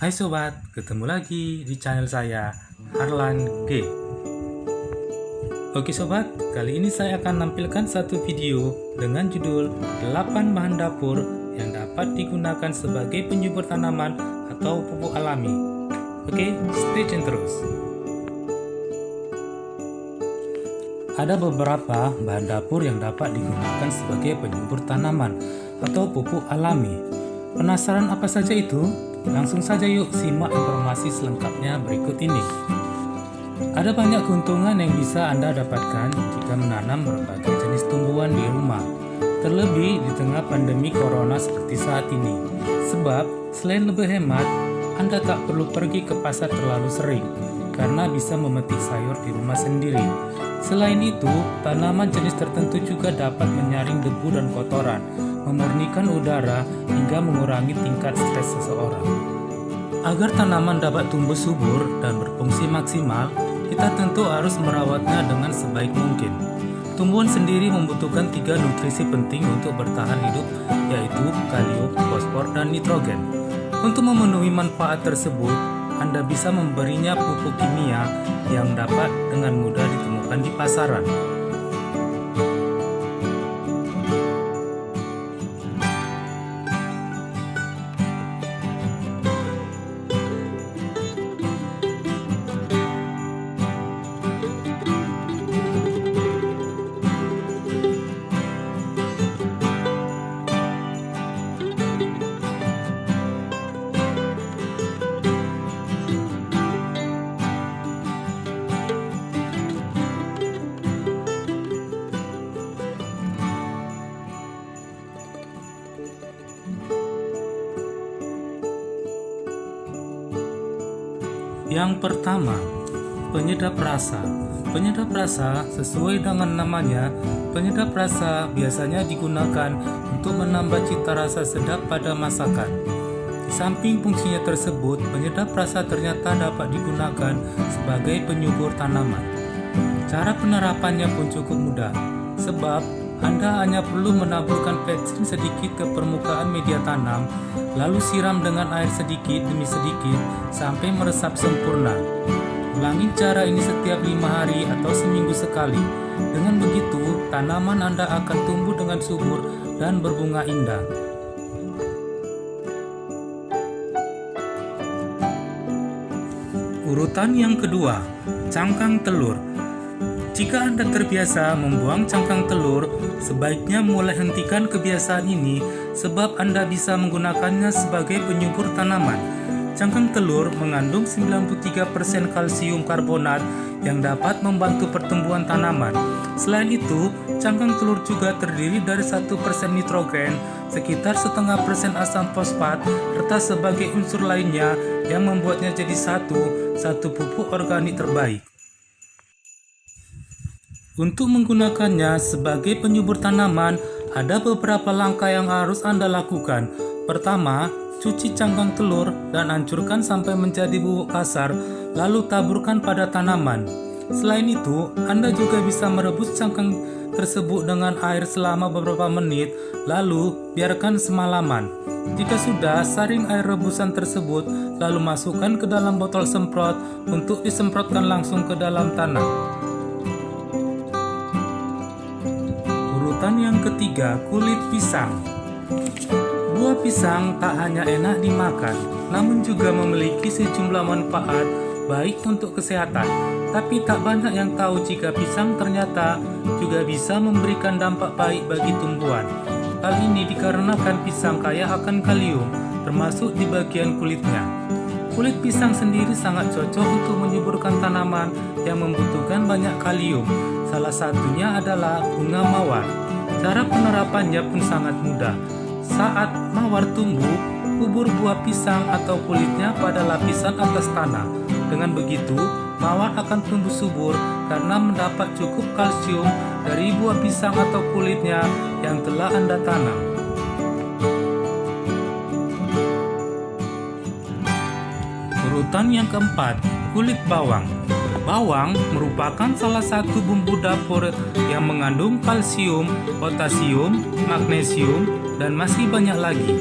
Hai sobat, ketemu lagi di channel saya, Harlan G. Oke sobat, kali ini saya akan nampilkan satu video dengan judul 8 bahan dapur yang dapat digunakan sebagai penyubur tanaman atau pupuk alami. Oke, stay tune terus. Ada beberapa bahan dapur yang dapat digunakan sebagai penyubur tanaman atau pupuk alami. Penasaran apa saja itu? Langsung saja yuk simak informasi selengkapnya berikut ini. Ada banyak keuntungan yang bisa Anda dapatkan jika menanam berbagai jenis tumbuhan di rumah, terlebih di tengah pandemi corona seperti saat ini. Sebab, selain lebih hemat, Anda tak perlu pergi ke pasar terlalu sering, karena bisa memetik sayur di rumah sendiri. Selain itu, tanaman jenis tertentu juga dapat menyaring debu dan kotoran, memurnikan udara, hingga mengurangi tingkat stres seseorang. Agar tanaman dapat tumbuh subur dan berfungsi maksimal, kita tentu harus merawatnya dengan sebaik mungkin. Tumbuhan sendiri membutuhkan 3 nutrisi penting untuk bertahan hidup, yaitu kalium, fosfor, dan nitrogen. Untuk memenuhi manfaat tersebut, Anda bisa memberinya pupuk kimia yang dapat dengan mudah ditemukan di pasaran. Yang pertama, penyedap rasa. Penyedap rasa sesuai dengan namanya, penyedap rasa biasanya digunakan untuk menambah cita rasa sedap pada masakan. Di samping fungsinya tersebut, penyedap rasa ternyata dapat digunakan sebagai penyubur tanaman. Cara penerapannya pun cukup mudah, sebab Anda hanya perlu menaburkan vetsin sedikit ke permukaan media tanam, lalu siram dengan air sedikit demi sedikit sampai meresap sempurna. Ulangi cara ini setiap 5 hari atau seminggu sekali. Dengan begitu, tanaman Anda akan tumbuh dengan subur dan berbunga indah. Urutan yang kedua, cangkang telur. Jika Anda terbiasa membuang cangkang telur, sebaiknya mulai hentikan kebiasaan ini sebab Anda bisa menggunakannya sebagai penyubur tanaman. Cangkang telur mengandung 93% kalsium karbonat yang dapat membantu pertumbuhan tanaman. Selain itu, cangkang telur juga terdiri dari 1% nitrogen, sekitar 0,5% asam fosfat, serta sebagai unsur lainnya yang membuatnya jadi satu pupuk organik terbaik. Untuk menggunakannya sebagai penyubur tanaman, ada beberapa langkah yang harus Anda lakukan. Pertama, cuci cangkang telur dan hancurkan sampai menjadi bubuk kasar, lalu taburkan pada tanaman. Selain itu, Anda juga bisa merebus cangkang tersebut dengan air selama beberapa menit, lalu biarkan semalaman. Jika sudah, saring air rebusan tersebut, lalu masukkan ke dalam botol semprot untuk disemprotkan langsung ke dalam tanah. Urutan yang ketiga, kulit pisang. Buah pisang tak hanya enak dimakan, namun juga memiliki sejumlah manfaat baik untuk kesehatan. Tapi tak banyak yang tahu jika pisang ternyata juga bisa memberikan dampak baik bagi tumbuhan. Hal ini dikarenakan pisang kaya akan kalium, termasuk di bagian kulitnya. Kulit pisang sendiri sangat cocok untuk menyuburkan tanaman yang membutuhkan banyak kalium. Salah satunya adalah bunga mawar. Cara penerapannya pun sangat mudah. Saat mawar tumbuh, kubur buah pisang atau kulitnya pada lapisan atas tanah. Dengan begitu, mawar akan tumbuh subur karena mendapat cukup kalsium dari buah pisang atau kulitnya yang telah Anda tanam. Urutan yang keempat, kulit bawang. Bawang merupakan salah satu bumbu dapur yang mengandung kalsium, potasium, magnesium, dan masih banyak lagi.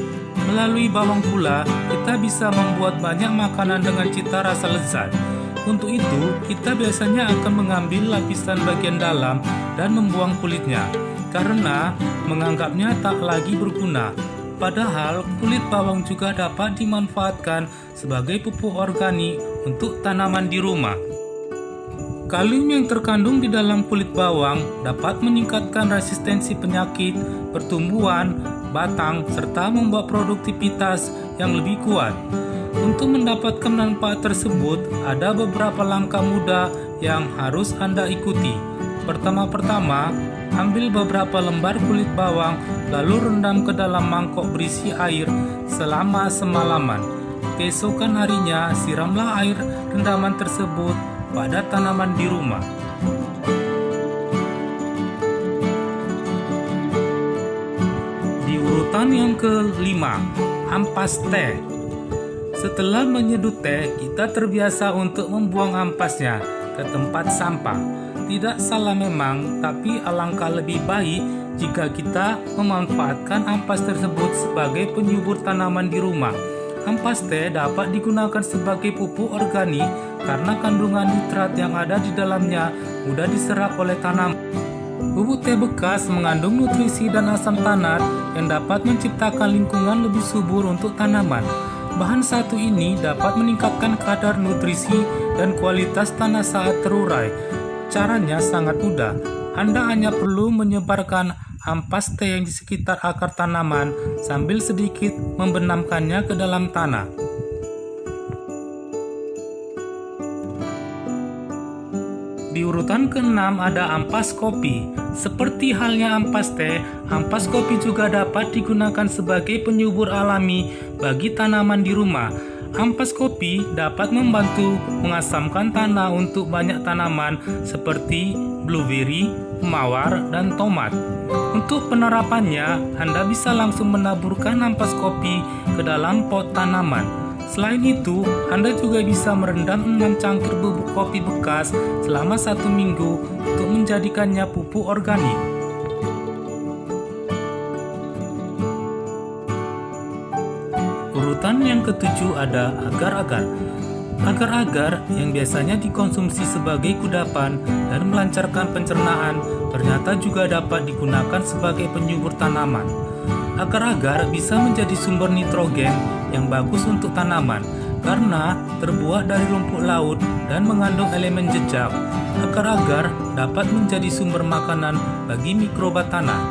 Melalui bawang pula, kita bisa membuat banyak makanan dengan cita rasa lezat. Untuk itu, kita biasanya akan mengambil lapisan bagian dalam dan membuang kulitnya, karena menganggapnya tak lagi berguna. Padahal, kulit bawang juga dapat dimanfaatkan sebagai pupuk organik untuk tanaman di rumah. Kalium yang terkandung di dalam kulit bawang dapat meningkatkan resistensi penyakit, pertumbuhan, batang, serta membuat produktivitas yang lebih kuat. Untuk mendapatkan manfaat tersebut, ada beberapa langkah mudah yang harus Anda ikuti. Pertama-tama, ambil beberapa lembar kulit bawang, lalu rendam ke dalam mangkok berisi air selama semalaman. Keesokan harinya, siramlah air rendaman tersebut pada tanaman di rumah. Di urutan yang kelima, ampas teh. Setelah menyeduh teh, kita terbiasa untuk membuang ampasnya ke tempat sampah. Tidak salah memang, tapi alangkah lebih baik jika kita memanfaatkan ampas tersebut sebagai penyubur tanaman di rumah. Ampas teh dapat digunakan sebagai pupuk organik karena kandungan nitrat yang ada di dalamnya mudah diserap oleh tanaman. Bubuk teh bekas mengandung nutrisi dan asam tanat yang dapat menciptakan lingkungan lebih subur untuk tanaman. Bahan satu ini dapat meningkatkan kadar nutrisi dan kualitas tanah saat terurai. Caranya sangat mudah. Anda hanya perlu menyebarkan ampas teh yang di sekitar akar tanaman sambil sedikit membenamkannya ke dalam tanah. Di urutan ke-6 ada ampas kopi. Seperti halnya ampas teh, ampas kopi juga dapat digunakan sebagai penyubur alami bagi tanaman di rumah. Ampas kopi dapat membantu mengasamkan tanah untuk banyak tanaman seperti blueberry, mawar, dan tomat. Untuk penerapannya, Anda bisa langsung menaburkan ampas kopi ke dalam pot tanaman. Selain itu, Anda juga bisa merendam 6 cangkir bubuk kopi bekas selama 1 minggu untuk menjadikannya pupuk organik. Urutan yang ke-7 ada agar-agar. Agar-agar yang biasanya dikonsumsi sebagai kudapan dan melancarkan pencernaan ternyata juga dapat digunakan sebagai penyubur tanaman. Agar-agar bisa menjadi sumber nitrogen yang bagus untuk tanaman karena terbuat dari rumput laut dan mengandung elemen jejak. Agar-agar dapat menjadi sumber makanan bagi mikroba tanah.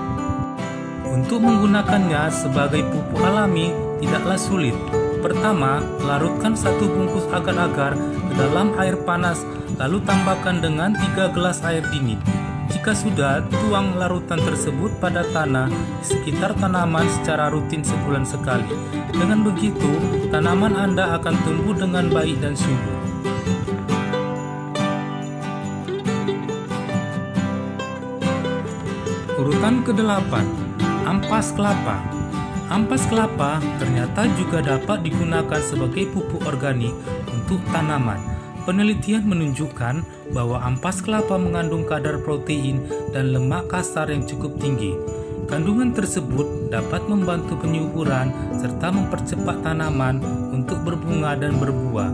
Untuk menggunakannya sebagai pupuk alami tidaklah sulit. Pertama, larutkan 1 bungkus agar-agar ke dalam air panas, lalu tambahkan dengan 3 gelas air dingin. Jika sudah, tuang larutan tersebut pada tanah di sekitar tanaman secara rutin sebulan sekali. Dengan begitu, tanaman Anda akan tumbuh dengan baik dan subur. Urutan ke-8, ampas kelapa. Ampas kelapa ternyata juga dapat digunakan sebagai pupuk organik untuk tanaman. Penelitian menunjukkan bahwa ampas kelapa mengandung kadar protein dan lemak kasar yang cukup tinggi. Kandungan tersebut dapat membantu penyuburan serta mempercepat tanaman untuk berbunga dan berbuah.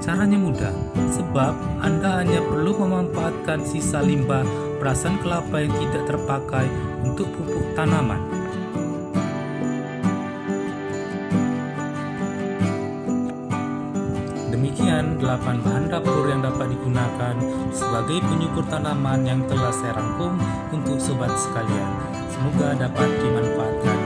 Caranya mudah, sebab Anda hanya perlu memanfaatkan sisa limbah perasan kelapa yang tidak terpakai untuk pupuk tanaman. Demikian 8 bahan dapur yang dapat digunakan sebagai penyubur tanaman yang telah saya rangkum untuk sobat sekalian. Semoga dapat dimanfaatkan.